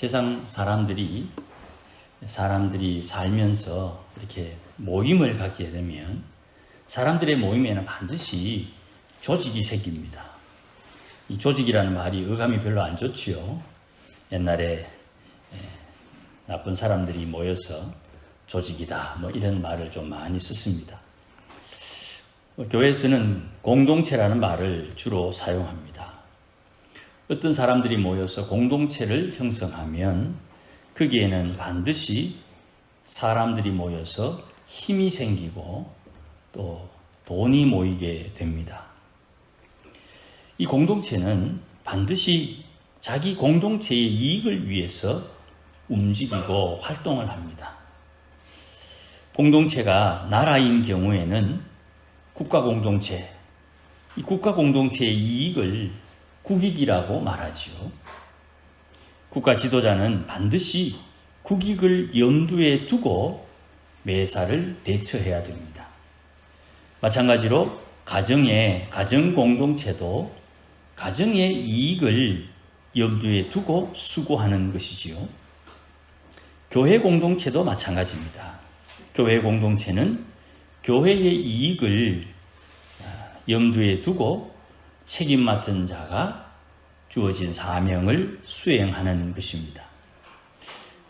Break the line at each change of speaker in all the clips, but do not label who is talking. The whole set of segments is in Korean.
세상 사람들이 살면서 이렇게 모임을 갖게 되면 사람들의 모임에는 반드시 조직이 생깁니다. 이 조직이라는 말이 어감이 별로 안 좋지요. 옛날에 나쁜 사람들이 모여서 조직이다 뭐 이런 말을 좀 많이 썼습니다. 교회에서는 공동체라는 말을 주로 사용합니다. 어떤 사람들이 모여서 공동체를 형성하면 거기에는 반드시 사람들이 모여서 힘이 생기고 또 돈이 모이게 됩니다. 이 공동체는 반드시 자기 공동체의 이익을 위해서 움직이고 활동을 합니다. 공동체가 나라인 경우에는 국가 공동체, 이 국가 공동체의 이익을 국익이라고 말하지요. 국가 지도자는 반드시 국익을 염두에 두고 매사를 대처해야 됩니다. 마찬가지로 가정 공동체도 가정의 이익을 염두에 두고 수고하는 것이지요. 교회 공동체도 마찬가지입니다. 교회 공동체는 교회의 이익을 염두에 두고 책임 맡은 자가 주어진 사명을 수행하는 것입니다.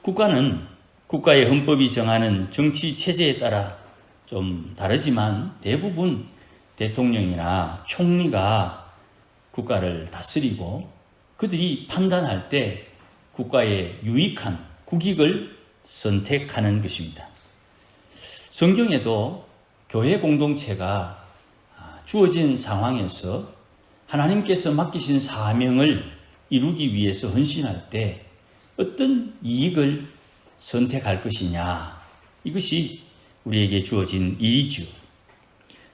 국가는 국가의 헌법이 정하는 정치 체제에 따라 좀 다르지만 대부분 대통령이나 총리가 국가를 다스리고 그들이 판단할 때 국가에 유익한 국익을 선택하는 것입니다. 성경에도 교회 공동체가 주어진 상황에서 하나님께서 맡기신 사명을 이루기 위해서 헌신할 때 어떤 이익을 선택할 것이냐, 이것이 우리에게 주어진 일이지요.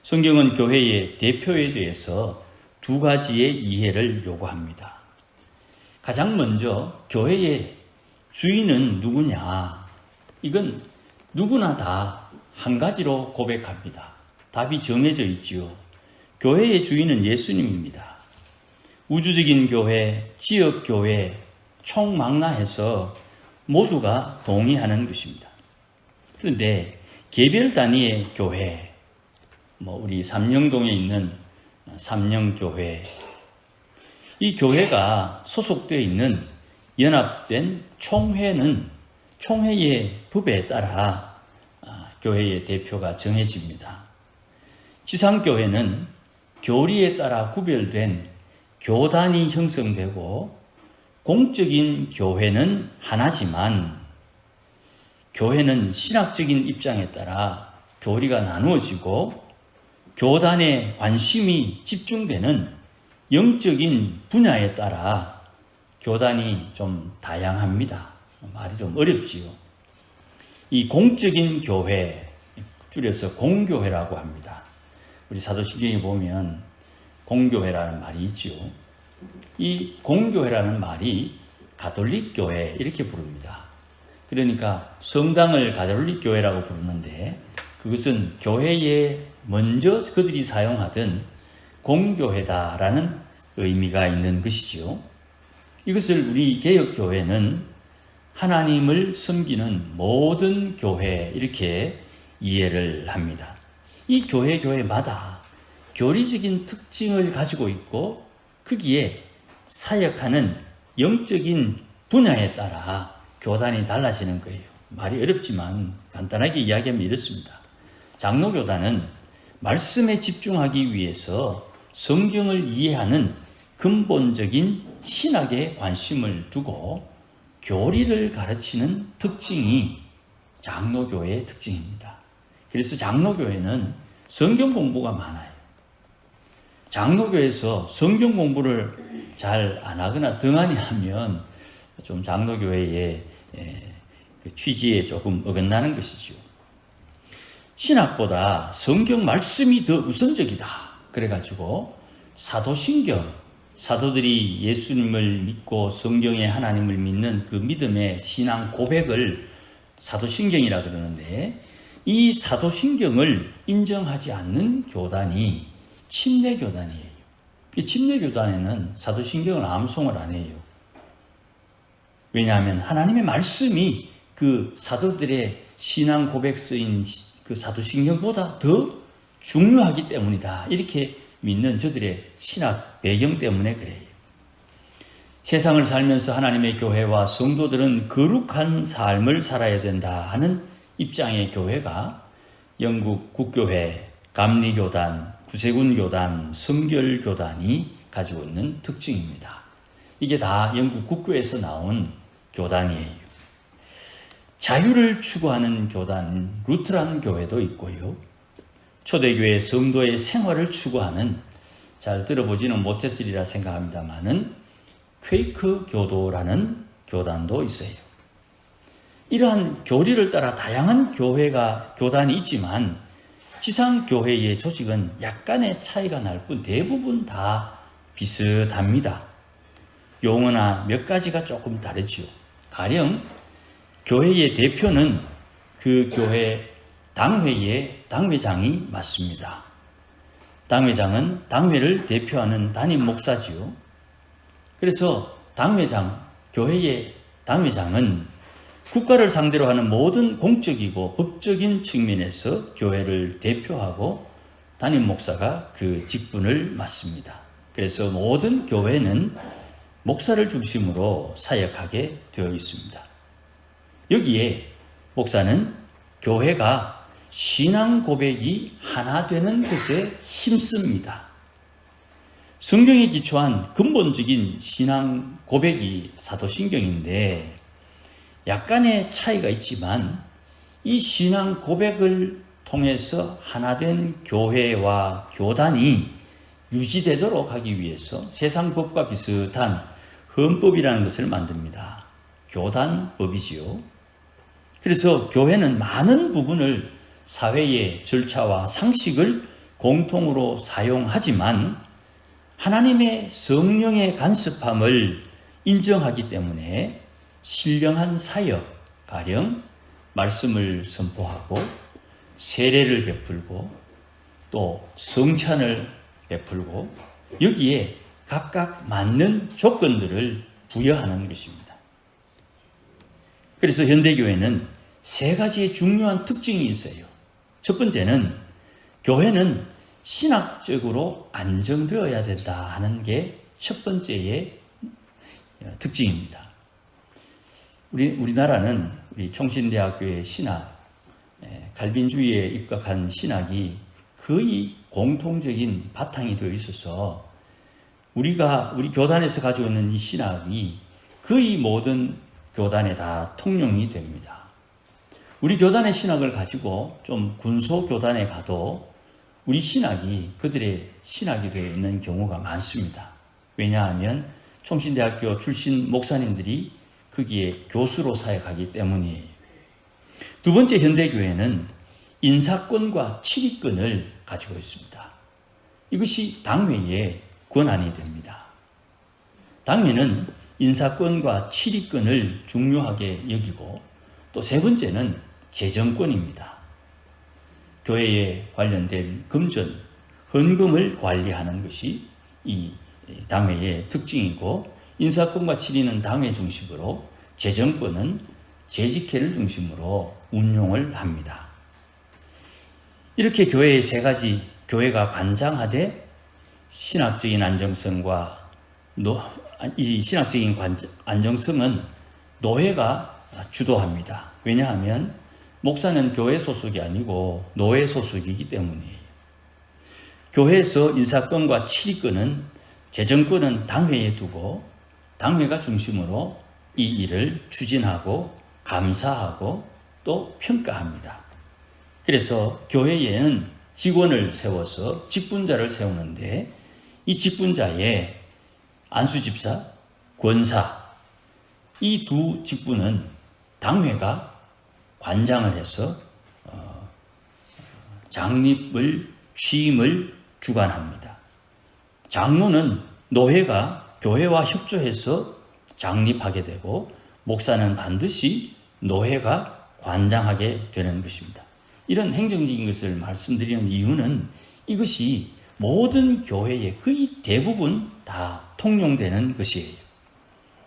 성경은 교회의 대표에 대해서 두 가지의 이해를 요구합니다. 가장 먼저 교회의 주인은 누구냐, 이건 누구나 다 한 가지로 고백합니다. 답이 정해져 있지요. 교회의 주인은 예수님입니다. 우주적인 교회, 지역교회, 총망라해서 모두가 동의하는 것입니다. 그런데 개별 단위의 교회, 우리 삼령동에 있는 삼령교회, 이 교회가 소속되어 있는 연합된 총회는 총회의 법에 따라 교회의 대표가 정해집니다. 지상교회는 교리에 따라 구별된 교단이 형성되고 공적인 교회는 하나지만 교회는 신학적인 입장에 따라 교리가 나누어지고 교단에 관심이 집중되는 영적인 분야에 따라 교단이 좀 다양합니다. 말이 좀 어렵지요. 이 공적인 교회, 줄여서 공교회라고 합니다. 우리 사도신경에 보면 공교회라는 말이 있죠. 이 공교회라는 말이 가톨릭 교회 이렇게 부릅니다. 그러니까 성당을 가톨릭 교회라고 부르는데 그것은 교회에 먼저 그들이 사용하던 공교회다라는 의미가 있는 것이지요. 이것을 우리 개혁교회는 하나님을 섬기는 모든 교회 이렇게 이해를 합니다. 이 교회마다 교리적인 특징을 가지고 있고 거기에 사역하는 영적인 분야에 따라 교단이 달라지는 거예요. 말이 어렵지만 간단하게 이야기하면 이렇습니다. 장로교단은 말씀에 집중하기 위해서 성경을 이해하는 근본적인 신학에 관심을 두고 교리를 가르치는 특징이 장로교회의 특징입니다. 그래서 장로교회는 성경 공부가 많아요. 장로교회에서 성경 공부를 잘 안 하거나 등한히 하면 좀 장로교회의 취지에 조금 어긋나는 것이죠. 신학보다 성경 말씀이 더 우선적이다. 그래가지고 사도신경, 사도들이 예수님을 믿고 성경의 하나님을 믿는 그 믿음의 신앙 고백을 사도신경이라 그러는데 이 사도신경을 인정하지 않는 교단이 침례교단이에요. 이 침례교단에는 사도신경을 암송을 안 해요. 왜냐하면 하나님의 말씀이 그 사도들의 신앙 고백서인 그 사도신경보다 더 중요하기 때문이다. 이렇게 믿는 저들의 신학 배경 때문에 그래요. 세상을 살면서 하나님의 교회와 성도들은 거룩한 삶을 살아야 된다 하는 입장의 교회가 영국 국교회, 감리교단, 구세군교단, 성결교단이 가지고 있는 특징입니다. 이게 다 영국 국교에서 나온 교단이에요. 자유를 추구하는 교단, 루트란 교회도 있고요. 초대교회 성도의 생활을 추구하는, 잘 들어보지는 못했으리라 생각합니다마는 퀘이크 교도라는 교단도 있어요. 이러한 교리를 따라 다양한 교단이 있지만 지상교회의 조직은 약간의 차이가 날 뿐 대부분 다 비슷합니다. 용어나 몇 가지가 조금 다르지요. 가령 교회의 대표는 그 교회 당회의 당회장이 맞습니다. 당회장은 당회를 대표하는 담임 목사지요. 그래서 교회의 당회장은 국가를 상대로 하는 모든 공적이고 법적인 측면에서 교회를 대표하고 담임 목사가 그 직분을 맡습니다. 그래서 모든 교회는 목사를 중심으로 사역하게 되어 있습니다. 여기에 목사는 교회가 신앙 고백이 하나 되는 것에 힘씁니다. 성경에 기초한 근본적인 신앙 고백이 사도신경인데 약간의 차이가 있지만 이 신앙 고백을 통해서 하나된 교회와 교단이 유지되도록 하기 위해서 세상 법과 비슷한 헌법이라는 것을 만듭니다. 교단법이지요. 그래서 교회는 많은 부분을 사회의 절차와 상식을 공통으로 사용하지만 하나님의 성령의 간섭함을 인정하기 때문에 신령한 사역, 가령 말씀을 선포하고 세례를 베풀고 또 성찬을 베풀고 여기에 각각 맞는 조건들을 부여하는 것입니다. 그래서 현대교회는 세 가지의 중요한 특징이 있어요. 첫 번째는 교회는 신학적으로 안정되어야 된다 하는 게 첫 번째의 특징입니다. 우리나라는 우리 총신대학교의 신학, 갈빈주의에 입각한 신학이 거의 공통적인 바탕이 되어 있어서 우리 교단에서 가지고 있는 이 신학이 거의 모든 교단에 다 통용이 됩니다. 우리 교단의 신학을 가지고 좀 군소 교단에 가도 우리 신학이 그들의 신학이 되어 있는 경우가 많습니다. 왜냐하면 총신대학교 출신 목사님들이 거기에 교수로 사역하기 때문이에요. 두 번째, 현대교회는 인사권과 치리권을 가지고 있습니다. 이것이 당회의 권한이 됩니다. 당회는 인사권과 치리권을 중요하게 여기고 또 세 번째는 재정권입니다. 교회에 관련된 금전, 헌금을 관리하는 것이 이 당회의 특징이고 인사권과 치리는 당회 중심으로 재정권은 재직회를 중심으로 운용을 합니다. 이렇게 교회의 세 가지, 교회가 관장하되 신학적인 안정성과 이 신학적인 안정성은 노회가 주도합니다. 왜냐하면 목사는 교회 소속이 아니고 노회 소속이기 때문이에요. 교회에서 인사권과 치리권은 재정권은 당회에 두고 당회가 중심으로 이 일을 추진하고 감사하고 또 평가합니다. 그래서 교회에는 직원을 세워서 직분자를 세우는데 이 직분자의 안수집사, 권사 이 두 직분은 당회가 관장을 해서 취임을 주관합니다. 장로는 노회가 교회와 협조해서 장립하게 되고 목사는 반드시 노회가 관장하게 되는 것입니다. 이런 행정적인 것을 말씀드리는 이유는 이것이 모든 교회의 거의 대부분 다 통용되는 것이에요.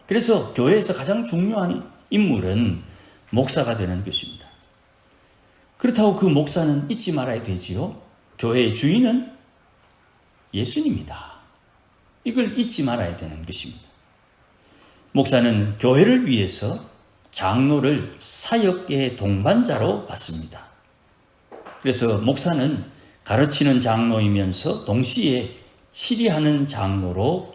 그래서 교회에서 가장 중요한 인물은 목사가 되는 것입니다. 그렇다고 그 목사는 잊지 말아야 되지요. 교회의 주인은 예수님이다. 이걸 잊지 말아야 되는 것입니다. 목사는 교회를 위해서 장로를 사역의 동반자로 받습니다. 그래서 목사는 가르치는 장로이면서 동시에 치리하는 장로로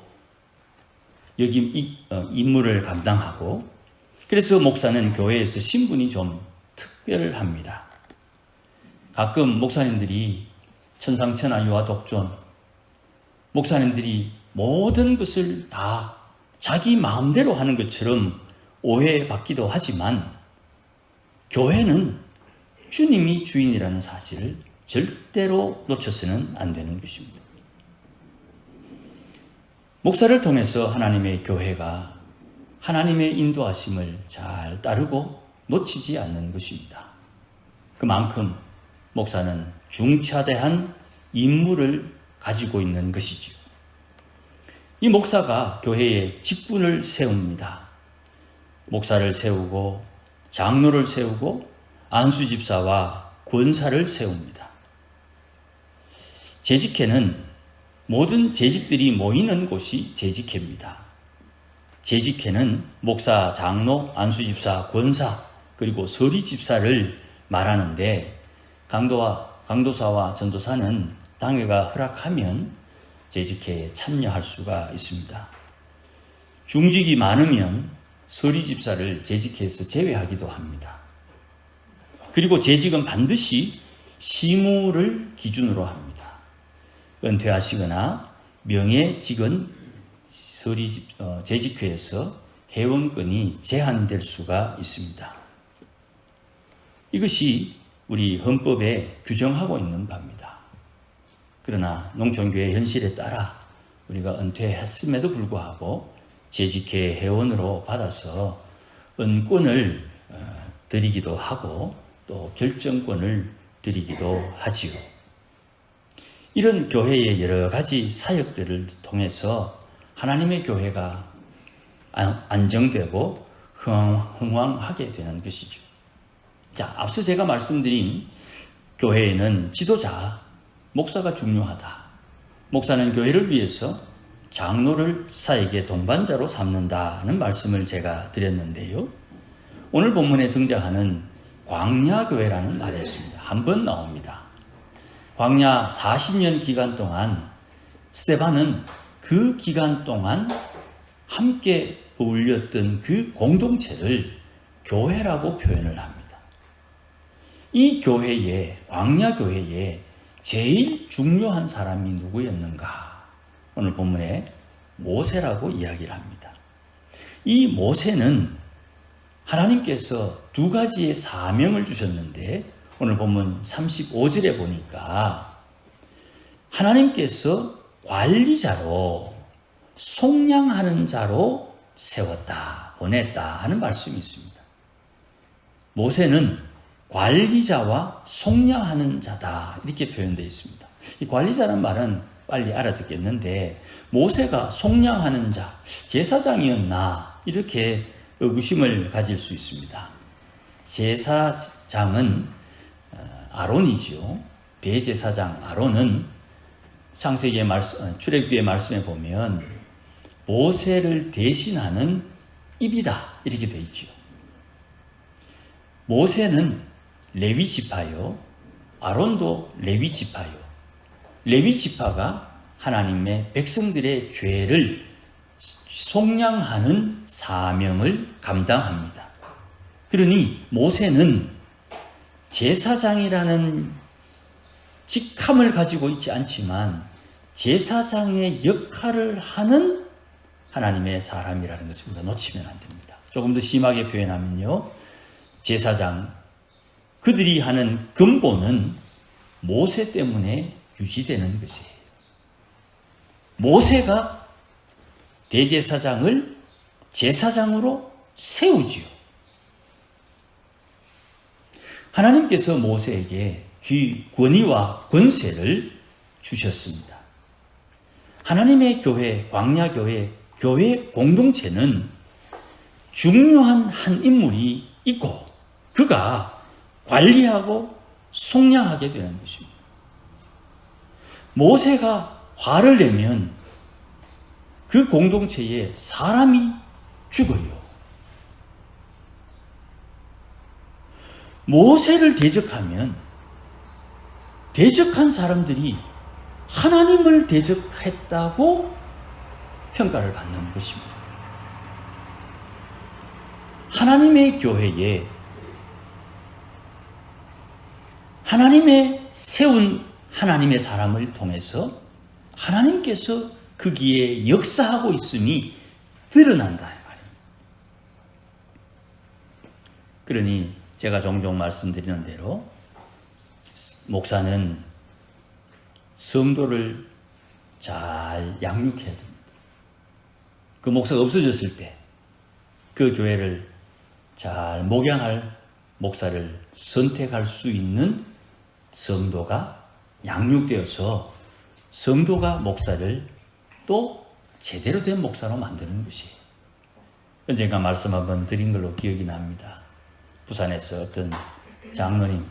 여기 임무를 감당하고, 그래서 목사는 교회에서 신분이 좀 특별합니다. 가끔 목사님들이 천상천하 유아독존, 목사님들이 모든 것을 다 자기 마음대로 하는 것처럼 오해받기도 하지만, 교회는 주님이 주인이라는 사실을 절대로 놓쳐서는 안 되는 것입니다. 목사를 통해서 하나님의 교회가 하나님의 인도하심을 잘 따르고 놓치지 않는 것입니다. 그만큼 목사는 중차대한 임무를 가지고 있는 것이지요. 이 목사가 교회에 직분을 세웁니다. 목사를 세우고 장로를 세우고 안수집사와 권사를 세웁니다. 재직회는 모든 재직들이 모이는 곳이 재직회입니다. 재직회는 목사, 장로, 안수집사, 권사, 그리고 서리집사를 말하는데, 강도사와 전도사는 당회가 허락하면 재직회에 참여할 수가 있습니다. 중직이 많으면 서리집사를 재직회에서 제외하기도 합니다. 그리고 재직은 반드시 시무를 기준으로 합니다. 은퇴하시거나 명예직은 재직회에서 회원권이 제한될 수가 있습니다. 이것이 우리 헌법에 규정하고 있는 바입니다. 그러나 농촌교회 현실에 따라 우리가 은퇴했음에도 불구하고 재직회 회원으로 받아서 은권을 드리기도 하고 또 결정권을 드리기도 하지요. 이런 교회의 여러 가지 사역들을 통해서 하나님의 교회가 안정되고 흥왕하게 되는 것이죠. 자, 앞서 제가 말씀드린 교회에는 지도자, 목사가 중요하다. 목사는 교회를 위해서 장로를 사역의 동반자로 삼는다는 말씀을 제가 드렸는데요. 오늘 본문에 등장하는 광야교회라는 말이 있습니다. 한 번 나옵니다. 광야 40년 기간 동안 스데반은 그 기간 동안 함께 어울렸던 그 공동체를 교회라고 표현을 합니다. 이 교회에, 광야교회에 제일 중요한 사람이 누구였는가? 오늘 본문에 모세라고 이야기를 합니다. 이 모세는 하나님께서 두 가지의 사명을 주셨는데, 오늘 본문 35절에 보니까 하나님께서 관리자로, 속량하는 자로 세웠다, 보냈다 하는 말씀이 있습니다. 모세는 관리자와 속량하는 자다, 이렇게 표현되어 있습니다. 이 관리자라는 말은 빨리 알아듣겠는데, 모세가 속량하는 자, 제사장이었나, 이렇게 의구심을 가질 수 있습니다. 제사장은 아론이죠. 대제사장 아론은 창세기의 출애굽기의 말씀에 보면 모세를 대신하는 입이다, 이렇게 되어 있죠. 모세는 레위 지파요, 아론도 레위 지파요. 레위 지파가 하나님의 백성들의 죄를 속량하는 사명을 감당합니다. 그러니 모세는 제사장이라는 직함을 가지고 있지 않지만 제사장의 역할을 하는 하나님의 사람이라는 것입니다. 놓치면 안 됩니다. 조금 더 심하게 표현하면요, 제사장, 그들이 하는 근본은 모세 때문에 유지되는 것이에요. 모세가 대제사장을 제사장으로 세우지요. 하나님께서 모세에게 권위와 권세를 주셨습니다. 하나님의 교회, 광야교회, 교회 공동체는 중요한 한 인물이 있고 그가 관리하고 속량하게 되는 것입니다. 모세가 화를 내면 그 공동체에 사람이 죽어요. 모세를 대적하면 대적한 사람들이 하나님을 대적했다고 평가를 받는 것입니다. 하나님의 교회에 하나님의 세운 하나님의 사람을 통해서 하나님께서 거기에 역사하고 있음이 드러난다 말입니다. 그러니 제가 종종 말씀드리는 대로 목사는 성도를 잘 양육해야 됩니다. 그 목사가 없어졌을 때 그 교회를 잘 목양할 목사를 선택할 수 있는 성도가 양육되어서 성도가 목사를 또 제대로 된 목사로 만드는 것이에요. 언젠가 말씀 한번 드린 걸로 기억이 납니다. 부산에서 어떤 장로님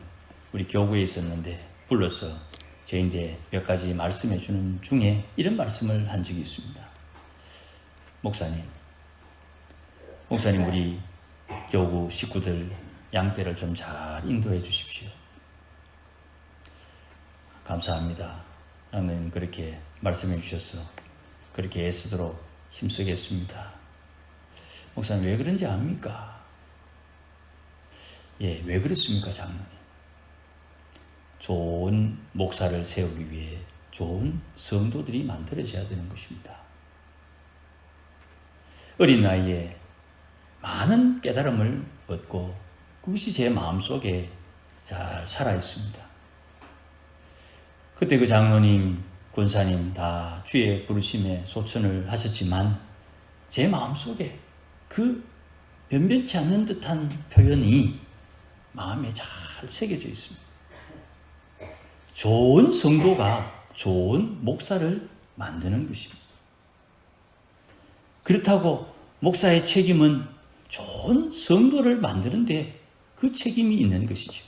우리 교구에 있었는데 불러서 저희한테 몇 가지 말씀해 주는 중에 이런 말씀을 한 적이 있습니다. 목사님 우리 교구 식구들 양떼를 좀 잘 인도해 주십시오. 감사합니다. 장로님 그렇게 말씀해 주셔서 그렇게 애쓰도록 힘쓰겠습니다. 목사님 왜 그런지 압니까? 예, 왜 그렇습니까 장로님? 좋은 목사를 세우기 위해 좋은 성도들이 만들어져야 되는 것입니다. 어린 나이에 많은 깨달음을 얻고 그것이 제 마음속에 잘 살아있습니다. 그때 그 장로님, 권사님 다 주의 부르심에 소천을 하셨지만 제 마음속에 그 변변치 않는 듯한 표현이 마음에 잘 새겨져 있습니다. 좋은 성도가 좋은 목사를 만드는 것입니다. 그렇다고 목사의 책임은 좋은 성도를 만드는데 그 책임이 있는 것이죠.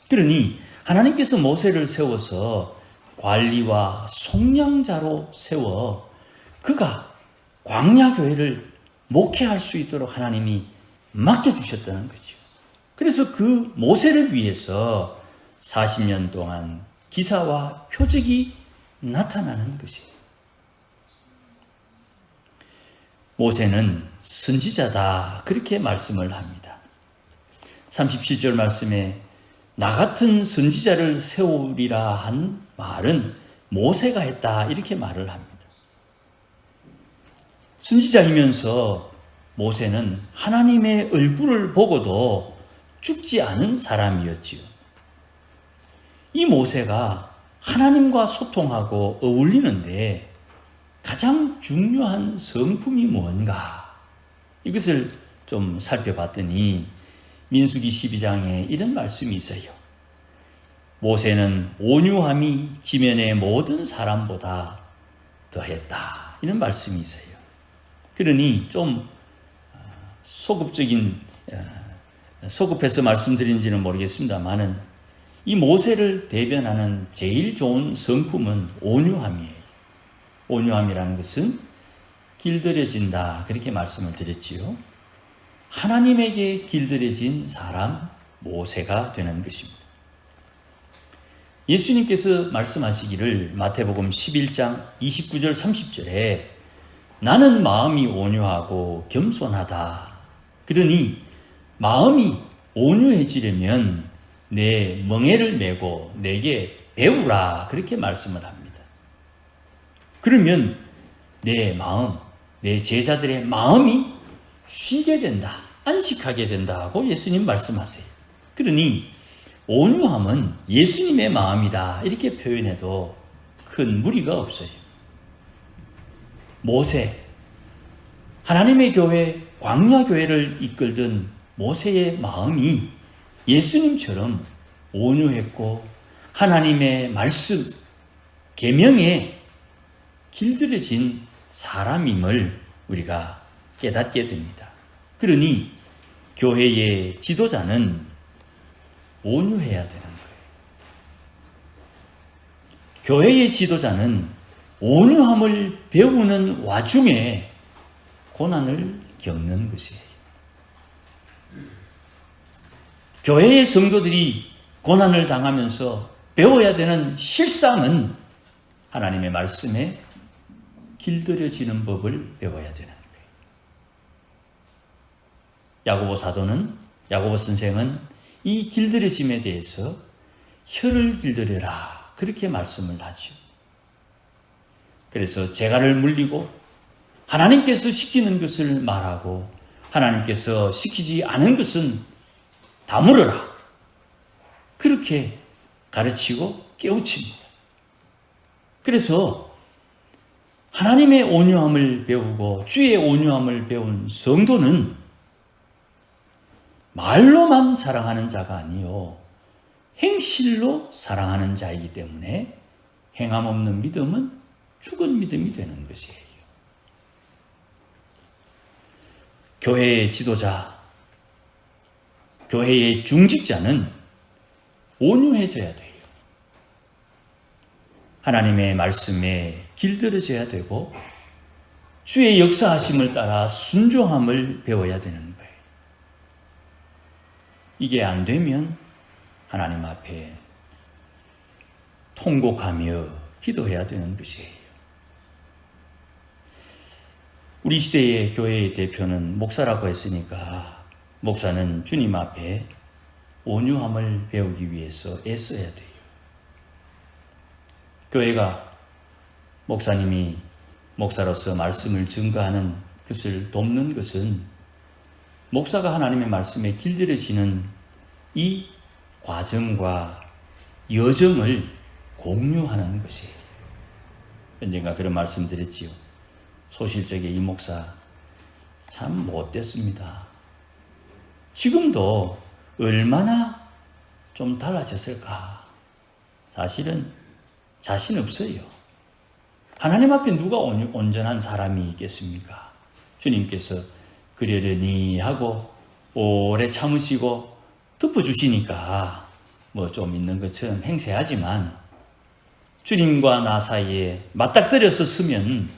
그러니 하나님께서 모세를 세워서 관리와 속량자로 세워 그가 광야교회를 목회할 수 있도록 하나님이 맡겨주셨다는 거죠. 그래서 그 모세를 위해서 40년 동안 기사와 표적이 나타나는 것이에요. 모세는 선지자다 그렇게 말씀을 합니다. 37절 말씀에 나 같은 선지자를 세우리라 한 말은 모세가 했다 이렇게 말을 합니다. 선지자이면서 모세는 하나님의 얼굴을 보고도 죽지 않은 사람이었지요. 이 모세가 하나님과 소통하고 어울리는데 가장 중요한 성품이 뭔가? 이것을 좀 살펴봤더니 민수기 12장에 이런 말씀이 있어요. 모세는 온유함이 지면의 모든 사람보다 더했다. 이런 말씀이 있어요. 그러니 좀 소급해서 말씀드린지는 모르겠습니다만은 이 모세를 대변하는 제일 좋은 성품은 온유함이에요. 온유함이라는 것은 길들여진다 그렇게 말씀을 드렸지요. 하나님에게 길들여진 사람 모세가 되는 것입니다. 예수님께서 말씀하시기를 마태복음 11장 29절 30절에 나는 마음이 온유하고 겸손하다. 그러니 마음이 온유해지려면 내 멍에를 메고 내게 배우라 그렇게 말씀을 합니다. 그러면 내 마음, 내 제자들의 마음이 쉬게 된다, 안식하게 된다고 예수님 말씀하세요. 그러니 온유함은 예수님의 마음이다 이렇게 표현해도 큰 무리가 없어요. 모세, 하나님의 교회, 광야교회를 이끌던 모세의 마음이 예수님처럼 온유했고 하나님의 말씀, 계명에 길들여진 사람임을 우리가 깨닫게 됩니다. 그러니 교회의 지도자는 온유해야 되는 거예요. 교회의 지도자는 온유함을 배우는 와중에 고난을 겪는 것이에요. 교회의 성도들이 고난을 당하면서 배워야 되는 실상은 하나님의 말씀에 길들여지는 법을 배워야 되는 거예요. 야고보 사도는, 야고보 선생은 이 길들여짐에 대해서 혀를 길들여라 그렇게 말씀을 하죠. 그래서 재갈을 물리고 하나님께서 시키는 것을 말하고 하나님께서 시키지 않은 것은 다물어라 그렇게 가르치고 깨우칩니다. 그래서 하나님의 온유함을 배우고 주의 온유함을 배운 성도는 말로만 사랑하는 자가 아니요 행실로 사랑하는 자이기 때문에 행함 없는 믿음은 죽은 믿음이 되는 것이에요. 교회의 지도자, 교회의 중직자는 온유해져야 돼요. 하나님의 말씀에 길들여져야 되고 주의 역사하심을 따라 순종함을 배워야 되는 거예요. 이게 안 되면 하나님 앞에 통곡하며 기도해야 되는 것이에요. 우리 시대의 교회의 대표는 목사라고 했으니까 목사는 주님 앞에 온유함을 배우기 위해서 애써야 돼요. 교회가 목사님이 목사로서 말씀을 증거하는 것을 돕는 것은 목사가 하나님의 말씀에 길들여지는 이 과정과 여정을 공유하는 것이에요. 언젠가 그런 말씀 드렸지요. 소실적에 이 목사 참 못됐습니다. 지금도 얼마나 좀 달라졌을까? 사실은 자신 없어요. 하나님 앞에 누가 온전한 사람이 있겠습니까? 주님께서 그러려니 하고 오래 참으시고 덮어주시니까 뭐 좀 있는 것처럼 행세하지만 주님과 나 사이에 맞닥뜨려서 서면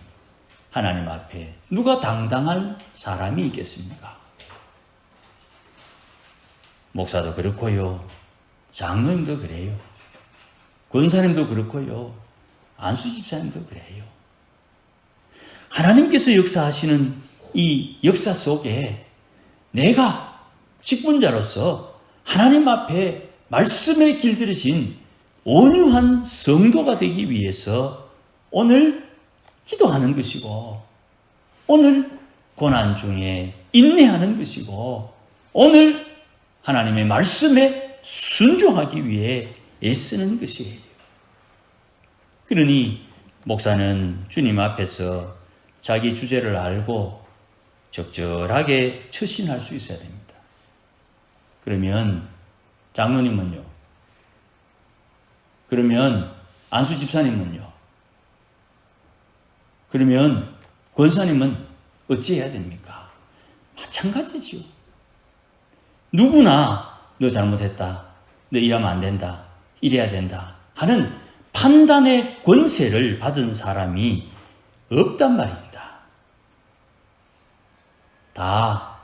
하나님 앞에 누가 당당할 사람이 있겠습니까? 목사도 그렇고요. 장로님도 그래요. 권사님도 그렇고요. 안수집사님도 그래요. 하나님께서 역사하시는 이 역사 속에 내가 직분자로서 하나님 앞에 말씀에 길들여진 온유한 성도가 되기 위해서 오늘 기도하는 것이고 오늘 고난 중에 인내하는 것이고 오늘 하나님의 말씀에 순종하기 위해 애쓰는 것이에요. 그러니 목사는 주님 앞에서 자기 주제를 알고 적절하게 처신할 수 있어야 됩니다. 그러면 장로님은요? 그러면 안수 집사님은요? 그러면 권사님은 어찌해야 됩니까? 마찬가지죠. 누구나 너 잘못했다, 너 이러면 안 된다, 이래야 된다 하는 판단의 권세를 받은 사람이 없단 말입니다. 다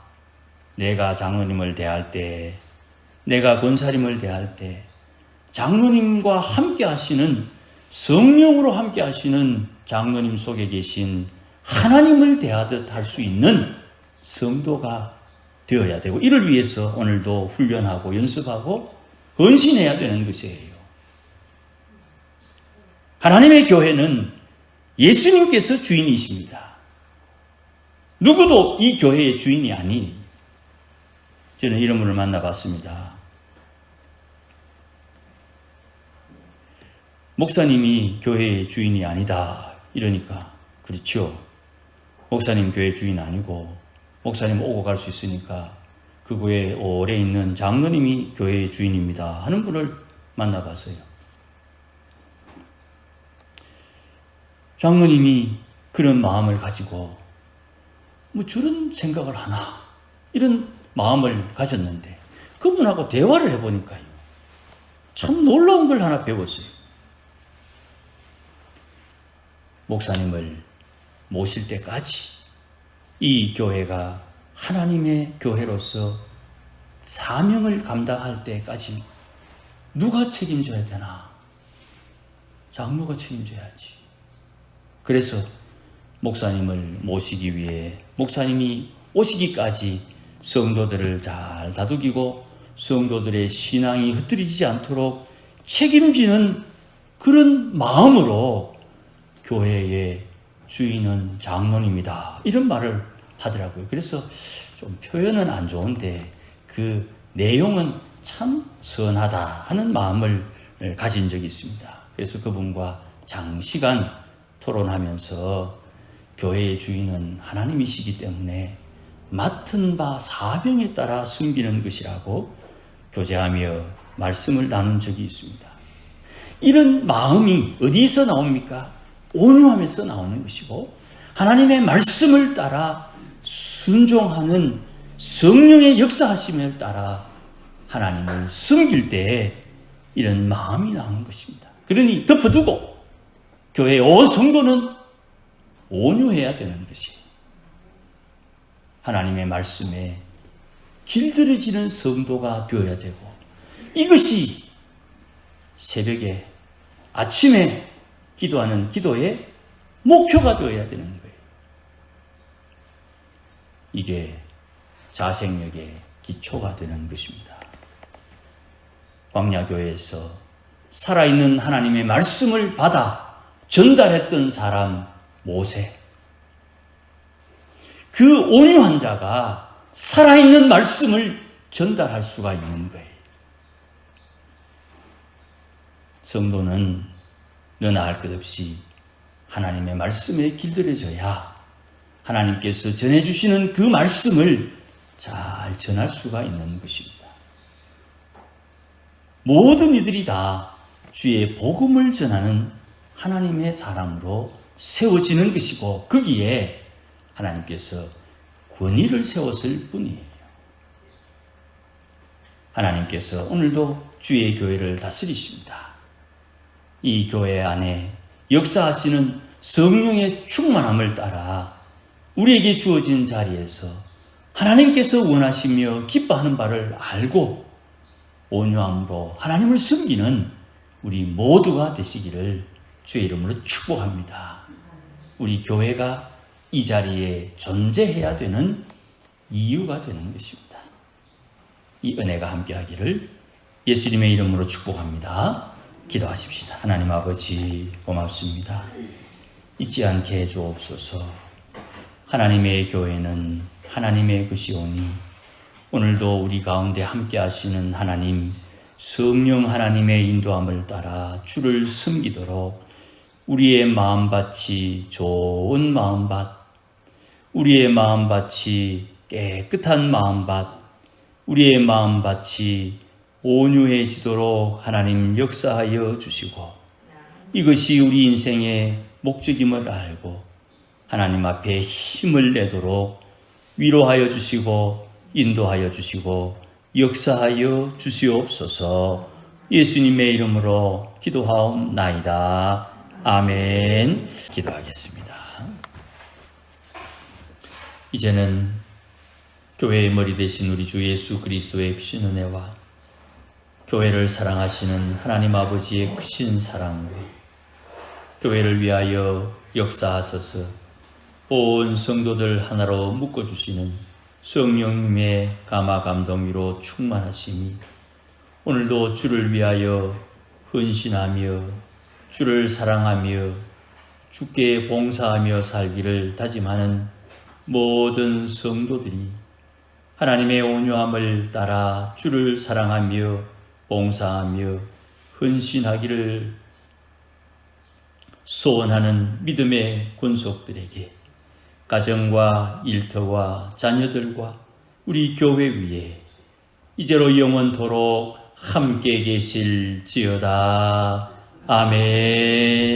내가 장로님을 대할 때, 내가 권사님을 대할 때 장로님과 함께 하시는, 성령으로 함께 하시는 장로님 속에 계신 하나님을 대하듯 할 수 있는 성도가 되어야 되고, 이를 위해서 오늘도 훈련하고 연습하고 헌신해야 되는 것이에요. 하나님의 교회는 예수님께서 주인이십니다. 누구도 이 교회의 주인이 아니. 저는 이런 분을 만나봤습니다. 목사님이 교회의 주인이 아니다 이러니까, 그렇죠. 목사님 교회 주인 아니고 목사님 오고 갈 수 있으니까 그 교회에 오래 있는 장로님이 교회의 주인입니다 하는 분을 만나봤어요. 장로님이 그런 마음을 가지고 뭐 저런 생각을 하나 이런 마음을 가졌는데 그분하고 대화를 해보니까요. 참 놀라운 걸 하나 배웠어요. 목사님을 모실 때까지 이 교회가 하나님의 교회로서 사명을 감당할 때까지 누가 책임져야 되나? 장로가 책임져야지. 그래서 목사님을 모시기 위해 목사님이 오시기까지 성도들을 잘 다독이고 성도들의 신앙이 흐트러지지 않도록 책임지는 그런 마음으로 교회의 주인은 장로님이다. 이런 말을 하더라고요. 그래서 좀 표현은 안 좋은데 그 내용은 참 선하다 하는 마음을 가진 적이 있습니다. 그래서 그분과 장시간 토론하면서 교회의 주인은 하나님이시기 때문에 맡은 바 사명에 따라 숨기는 것이라고 교제하며 말씀을 나눈 적이 있습니다. 이런 마음이 어디서 나옵니까? 온유함에서 나오는 것이고 하나님의 말씀을 따라 순종하는 성령의 역사하심을 따라 하나님을 섬길 때 이런 마음이 나오는 것입니다. 그러니 덮어두고 교회의 온 성도는 온유해야 되는 것이에요. 하나님의 말씀에 길들여지는 성도가 되어야 되고 이것이 새벽에 아침에 기도하는 기도의 목표가 되어야 되는 거예요. 이게 자생력의 기초가 되는 것입니다. 광야교회에서 살아있는 하나님의 말씀을 받아 전달했던 사람 모세. 그 온유한 자가 살아있는 말씀을 전달할 수가 있는 거예요. 성도는 너나 할 것 없이 하나님의 말씀에 길들여져야 하나님께서 전해주시는 그 말씀을 잘 전할 수가 있는 것입니다. 모든 이들이 다 주의 복음을 전하는 하나님의 사람으로 세워지는 것이고 거기에 하나님께서 권위를 세웠을 뿐이에요. 하나님께서 오늘도 주의 교회를 다스리십니다. 이 교회 안에 역사하시는 성령의 충만함을 따라 우리에게 주어진 자리에서 하나님께서 원하시며 기뻐하는 바를 알고 온유함으로 하나님을 섬기는 우리 모두가 되시기를 주의 이름으로 축복합니다. 우리 교회가 이 자리에 존재해야 되는 이유가 되는 것입니다. 이 은혜가 함께하기를 예수님의 이름으로 축복합니다. 기도하십시다. 하나님 아버지 고맙습니다. 잊지 않게 해주옵소서. 하나님의 교회는 하나님의 것이오니 오늘도 우리 가운데 함께 하시는 하나님, 성령 하나님의 인도함을 따라 주를 섬기도록 우리의 마음밭이 좋은 마음밭, 우리의 마음밭이 깨끗한 마음밭, 우리의 마음밭이 온유해지도록 하나님 역사하여 주시고 이것이 우리 인생의 목적임을 알고 하나님 앞에 힘을 내도록 위로하여 주시고 인도하여 주시고 역사하여 주시옵소서. 예수님의 이름으로 기도하옵나이다. 아멘. 기도하겠습니다. 이제는 교회의 머리 되신 우리 주 예수 그리스도의 크신 은혜와 교회를 사랑하시는 하나님 아버지의 크신 사랑과 교회를 위하여 역사하소서 온 성도들 하나로 묶어주시는 성령님의 감화 감동 위로 충만하심이 오늘도 주를 위하여 헌신하며 주를 사랑하며 주께 봉사하며 살기를 다짐하는 모든 성도들이 하나님의 온유함을 따라 주를 사랑하며 봉사하며 헌신하기를 소원하는 믿음의 권속들에게 가정과 일터와 자녀들과 우리 교회 위에 이제로 영원토록 함께 계실지어다. 아멘.